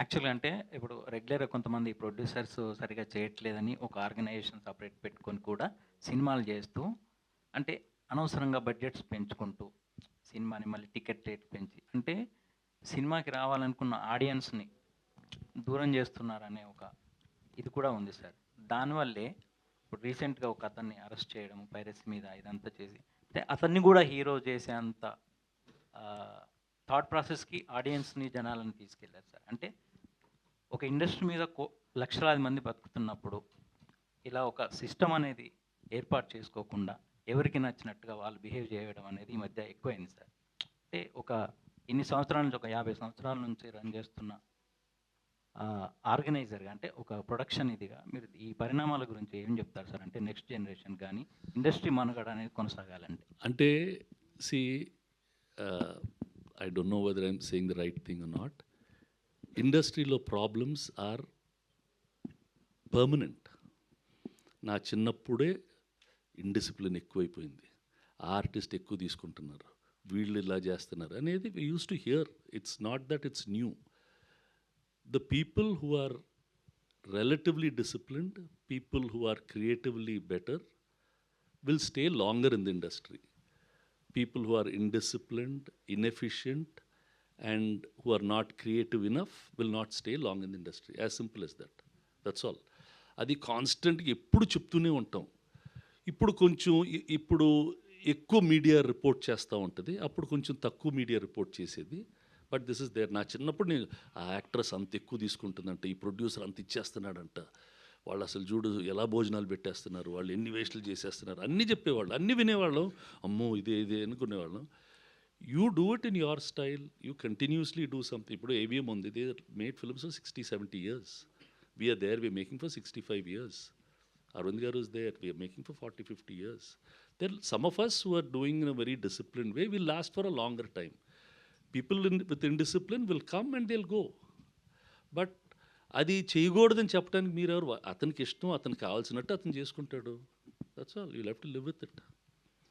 యాక్చువల్‌గా అంటే ఇప్పుడు రెగ్యులర్‌గా కొంతమంది ప్రొడ్యూసర్స్ సరిగ్గా చేయట్లేదని ఒక ఆర్గనైజేషన్ సెపరేట్ పెట్టుకొని కూడా సినిమాలు చేస్తూ అంటే అనవసరంగా బడ్జెట్స్ పెంచుకుంటూ సినిమాని మళ్ళీ టికెట్ రేట్ పెంచి అంటే సినిమాకి రావాలనుకున్న ఆడియన్స్‌ని దూరం చేస్తున్నారనే ఒక ఇది కూడా ఉంది సార్. దానివల్లే ఇప్పుడు రీసెంట్‌గా ఒక అతన్ని అరెస్ట్ చేయడం పైరసీ మీద ఇదంతా చేసి అంటే అతన్ని కూడా హీరో చేసేంత థాట్ ప్రాసెస్‌కి ఆడియన్స్‌ని, జనాలని తీసుకెళ్లారు సార్. అంటే ఒక ఇండస్ట్రీ మీద లక్షలాది మంది బతుకుతున్నప్పుడు, ఇలా ఒక సిస్టమ్ అనేది ఏర్పాటు చేసుకోకుండా, ఎవరికి నచ్చినట్టుగా వాళ్ళు బిహేవ్ చేయడం అనేది ఈ మధ్య ఎక్కువైంది సార్. అంటే ఒక ఇన్ని సంవత్సరాల నుంచి ఒక 50 సంవత్సరాల నుంచి రన్ చేస్తున్న ఆర్గనైజర్‌గా అంటే ఒక ప్రొడక్షన్ ఇదిగా మీరు ఈ పరిణామాల గురించి ఏం చెప్తారు సార్? అంటే నెక్స్ట్ జనరేషన్ గానీ, ఇండస్ట్రీ మనుగడ అనేది కొనసాగాలంటే? అంటే see I don't know whether I'm saying the right thing or not. ఇండస్ట్రీలో ప్రాబ్లమ్స్ ఆర్ పర్మనెంట్. నా చిన్నప్పుడే ఇండిసిప్లిన్ ఎక్కువైపోయింది. ఆర్టిస్ట్ ఎక్కువ తీసుకుంటున్నారు, వీళ్ళు ఇలా చేస్తున్నారు అనేది we use to hear. It's not that it's new. The people who are relatively disciplined, people who are creatively better will stay longer in the industry. People who are indisciplined, inefficient, and who are not creative enough will not stay long in the industry. As simple as that. That's all. అది కాన్స్టెంట్గా ఎప్పుడు చెప్తూనే ఉంటాం. ఇప్పుడు కొంచెం ఇప్పుడు ఎక్కువ media report చేస్తూ ఉంటుంది, అప్పుడు కొంచెం తక్కువ మీడియా రిపోర్ట్ చేసేది. But this is there. నా చిన్నప్పుడు నేను ఆ యాక్ట్రెస్ అంత ఎక్కువ తీసుకుంటుందంట, ఈ ప్రొడ్యూసర్ అంత ఇచ్చేస్తున్నాడంట, వాళ్ళు అసలు చూడు ఎలా భోజనాలు పెట్టేస్తున్నారు, వాళ్ళు ఎన్ని వేస్టులు చేసేస్తున్నారు, అన్నీ చెప్పేవాళ్ళు, అన్నీ వినేవాళ్ళం. అమ్మో ఇదే ఇదే అనుకునేవాళ్ళం. You do it in your style, you continuously do something. ఇప్పుడు ఏవిఎం ఉంది, they made films for 60-70 years. We are there, we are making for 65 years. Arvind Garu is there, we are making for 40-50 years. There are some of us who are doing in a very disciplined way will last for a longer time. People with indiscipline will come and they'll go. But అది చేయకూడదని చెప్పడానికి మీరెవరు? అతనికి ఇష్టం, అతనికి కావాల్సినట్టు అతను చేసుకుంటాడు. That's all. You have to live with it.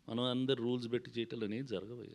మనం అందరు రూల్స్ పెట్టి చేయటాలు అనేది జరగవు.